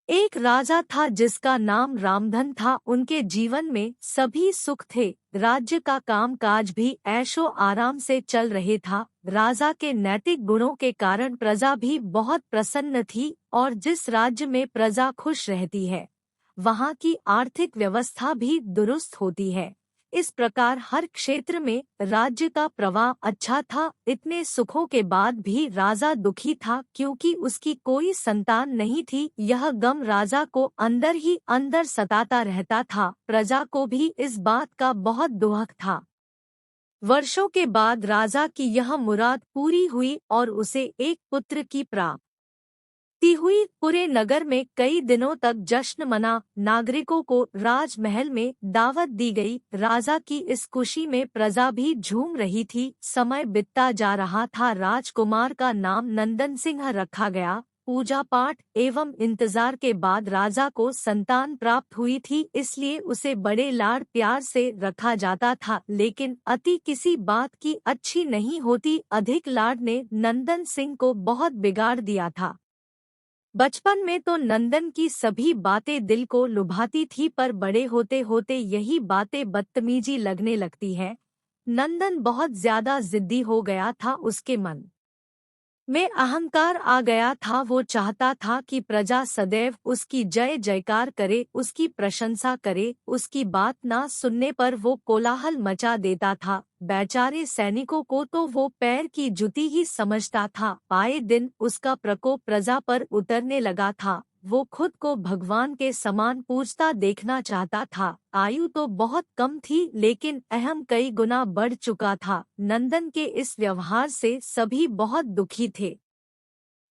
एक राजा था जिसका नाम रामधन था। उनके जीवन में सभी सुख थे। राज्य का कामकाज भी ऐशो आराम से चल रहे था। राजा के नैतिक गुणों के कारण प्रजा भी बहुत प्रसन्न थी और जिस राज्य में प्रजा खुश रहती है वहाँ की आर्थिक व्यवस्था भी दुरुस्त होती है। इस प्रकार हर क्षेत्र में राज्य का प्रवाह अच्छा था। इतने सुखों के बाद भी राजा दुखी था क्योंकि उसकी कोई संतान नहीं थी। यह गम राजा को अंदर ही अंदर सताता रहता था। प्रजा को भी इस बात का बहुत दुख था। वर्षों के बाद राजा की यह मुराद पूरी हुई और उसे एक पुत्र की प्राप्ति हुई। पूरे नगर में कई दिनों तक जश्न मना। नागरिकों को राजमहल में दावत दी गई। राजा की इस खुशी में प्रजा भी झूम रही थी। समय बीतता जा रहा था। राजकुमार का नाम नंदन सिंह रखा गया। पूजा पाठ एवं इंतजार के बाद राजा को संतान प्राप्त हुई थी, इसलिए उसे बड़े लाड़ प्यार से रखा जाता था। लेकिन अति किसी बात की अच्छी नहीं होती। अधिक लाड़ ने नंदन सिंह को बहुत बिगाड़ दिया था। बचपन में तो नंदन की सभी बातें दिल को लुभाती थी, पर बड़े होते होते यही बातें बदतमीजी लगने लगती हैं। नंदन बहुत ज्यादा जिद्दी हो गया था। उसके मन में अहंकार आ गया था। वो चाहता था कि प्रजा सदैव उसकी जय जयकार करे, उसकी प्रशंसा करे। उसकी बात ना सुनने पर वो कोलाहल मचा देता था। बेचारे सैनिकों को तो वो पैर की जुती ही समझता था। आए दिन उसका प्रकोप प्रजा पर उतरने लगा था। वो खुद को भगवान के समान पूजता देखना चाहता था। आयु तो बहुत कम थी लेकिन अहम कई गुना बढ़ चुका था। नंदन के इस व्यवहार से सभी बहुत दुखी थे।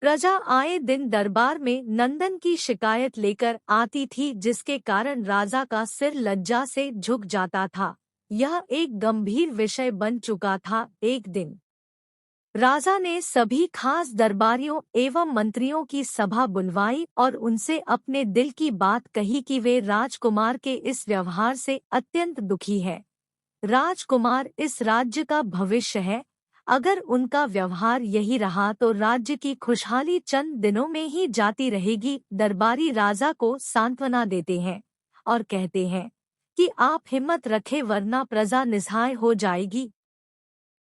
प्रजा आए दिन दरबार में नंदन की शिकायत लेकर आती थी, जिसके कारण राजा का सिर लज्जा से झुक जाता था। यह एक गंभीर विषय बन चुका था। एक दिन राजा ने सभी खास दरबारियों एवं मंत्रियों की सभा बुलवाई और उनसे अपने दिल की बात कही कि वे राजकुमार के इस व्यवहार से अत्यंत दुखी है। राजकुमार इस राज्य का भविष्य है। अगर उनका व्यवहार यही रहा तो राज्य की खुशहाली चंद दिनों में ही जाती रहेगी। दरबारी राजा को सांत्वना देते हैं और कहते हैं कि आप हिम्मत रखें वरना प्रजा निस्सहाय हो जाएगी।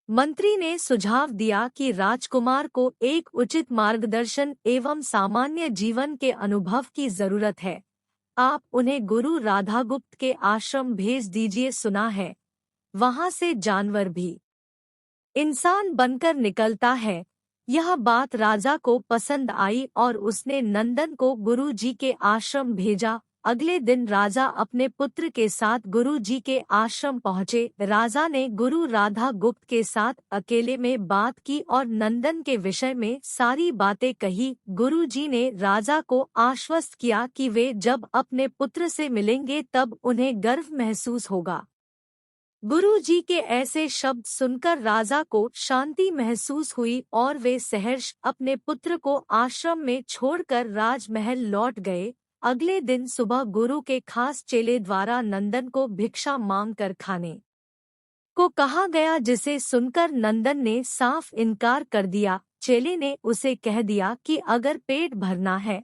मंत्री ने सुझाव दिया कि राजकुमार को एक उचित मार्गदर्शन एवं सामान्य जीवन के अनुभव की जरूरत है। आप उन्हें गुरु राधागुप्त के आश्रम भेज दीजिए। सुना है वहां से जानवर भी इंसान बनकर निकलता है। यह बात राजा को पसंद आई और उसने नंदन को गुरु जी के आश्रम भेजा। अगले दिन राजा अपने पुत्र के साथ गुरु जी के आश्रम पहुँचे। राजा ने गुरु राधा गुप्त के साथ अकेले में बात की और नंदन के विषय में सारी बातें कही। गुरु जी ने राजा को आश्वस्त किया कि वे जब अपने पुत्र से मिलेंगे तब उन्हें गर्व महसूस होगा। गुरु जी के ऐसे शब्द सुनकर राजा को शांति महसूस हुई और वे सहर्ष अपने पुत्र को आश्रम में छोड़कर राजमहल लौट गए। अगले दिन सुबह गुरु के खास चेले द्वारा नंदन को भिक्षा मांगकर खाने को कहा गया, जिसे सुनकर नंदन ने साफ इनकार कर दिया। चेले ने उसे कह दिया कि अगर पेट भरना है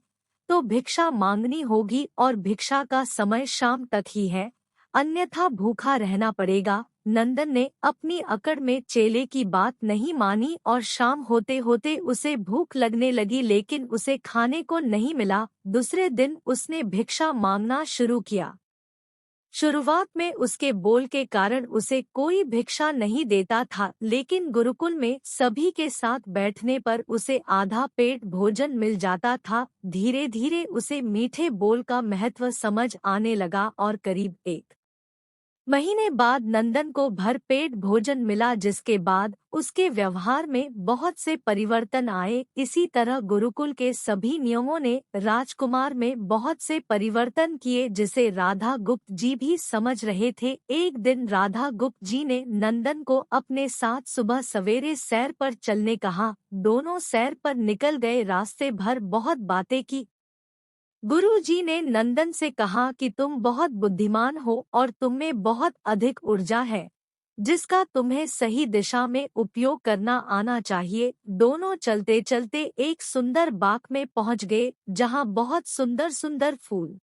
तो भिक्षा मांगनी होगी और भिक्षा का समय शाम तक ही है, अन्यथा भूखा रहना पड़ेगा। नंदन ने अपनी अकड़ में चेले की बात नहीं मानी और शाम होते होते उसे भूख लगने लगी, लेकिन उसे खाने को नहीं मिला। दूसरे दिन उसने भिक्षा मांगना शुरू किया। शुरुआत में उसके बोल के कारण उसे कोई भिक्षा नहीं देता था, लेकिन गुरुकुल में सभी के साथ बैठने पर उसे आधा पेट भोजन मिल जाता था। धीरे धीरे उसे मीठे बोल का महत्व समझ आने लगा और करीब 1 महीने बाद नंदन को भरपेट भोजन मिला, जिसके बाद उसके व्यवहार में बहुत से परिवर्तन आए। इसी तरह गुरुकुल के सभी नियमों ने राजकुमार में बहुत से परिवर्तन किए, जिसे राधा गुप्त जी भी समझ रहे थे। एक दिन राधा गुप्त जी ने नंदन को अपने साथ सुबह सवेरे सैर पर चलने कहा। दोनों सैर पर निकल गए। रास्ते भर बहुत बातें की। गुरु जी ने नंदन से कहा कि तुम बहुत बुद्धिमान हो और तुम में बहुत अधिक ऊर्जा है। जिसका तुम्हें सही दिशा में उपयोग करना आना चाहिए। दोनों चलते चलते एक सुंदर बाग में पहुंच गए, जहां बहुत सुंदर सुंदर फूल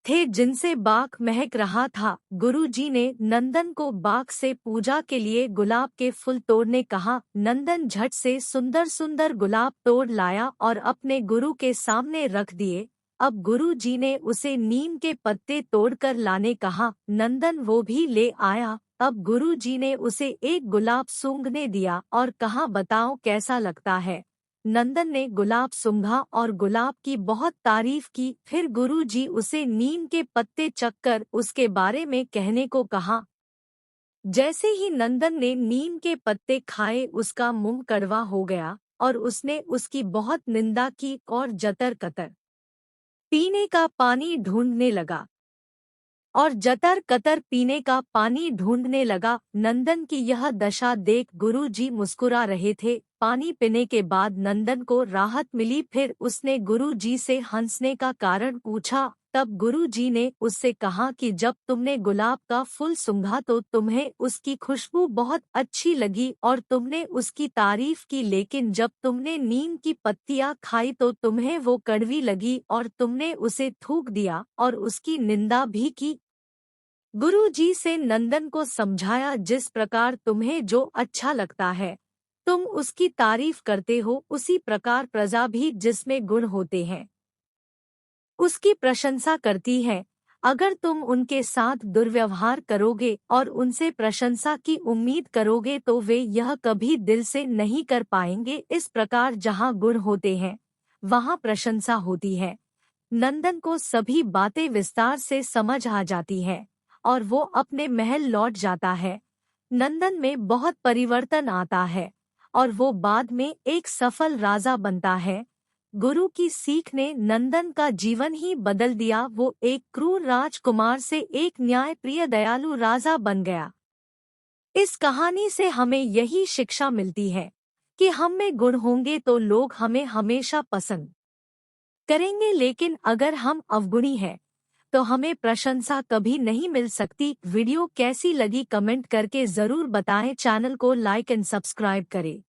थे जिनसे बाग महक रहा था। गुरुजी ने नंदन को बाग से पूजा के लिए गुलाब के फूल तोड़ने कहा। नंदन झट से सुंदर सुंदर गुलाब तोड़ लाया और अपने गुरु के सामने रख दिए। अब गुरुजी ने उसे नीम के पत्ते तोड़कर लाने कहा। नंदन वो भी ले आया। अब गुरुजी ने उसे एक गुलाब सूंघने दिया और कहा, बताओ कैसा लगता है। नंदन ने गुलाब सूंघा और गुलाब की बहुत तारीफ की। फिर गुरुजी उसे नीम के पत्ते चखकर उसके बारे में कहने को कहा। जैसे ही नंदन ने नीम के पत्ते खाए, उसका मुंह कड़वा हो गया और उसने उसकी बहुत निंदा की और जतर कतर पीने का पानी ढूंढने लगा और जतर कतर पीने का पानी ढूंढने लगा। नंदन की यह दशा देख गुरुजी मुस्कुरा रहे थे। पानी पीने के बाद नंदन को राहत मिली। फिर उसने गुरुजी से हंसने का कारण पूछा। तब गुरुजी ने उससे कहा कि जब तुमने गुलाब का फूल सूंघा तो तुम्हें उसकी खुशबू बहुत अच्छी लगी और तुमने उसकी तारीफ की, लेकिन जब तुमने नीम की पत्तियां खाई तो तुम्हें वो कड़वी लगी और तुमने उसे थूक दिया और उसकी निंदा भी की। गुरुजी से नंदन को समझाया, जिस प्रकार तुम्हें जो अच्छा लगता है तुम उसकी तारीफ करते हो, उसी प्रकार प्रजा भी जिसमें गुण होते हैं उसकी प्रशंसा करती है। अगर तुम उनके साथ दुर्व्यवहार करोगे और उनसे प्रशंसा की उम्मीद करोगे तो वे यह कभी दिल से नहीं कर पाएंगे। इस प्रकार जहाँ गुण होते हैं वहाँ प्रशंसा होती है। नंदन को सभी बातें विस्तार से समझ आ जाती है और वो अपने महल लौट जाता है। नंदन में बहुत परिवर्तन आता है और वो बाद में एक सफल राजा बनता है। गुरु की सीख ने नंदन का जीवन ही बदल दिया। वो एक क्रूर राजकुमार से एक न्यायप्रिय दयालु राजा बन गया। इस कहानी से हमें यही शिक्षा मिलती है कि हम में गुण होंगे तो लोग हमें हमेशा पसंद करेंगे, लेकिन अगर हम अवगुणी हैं तो हमें प्रशंसा कभी नहीं मिल सकती। वीडियो कैसी लगी कमेंट करके जरूर बताएं। चैनल को लाइक एंड सब्सक्राइब करें।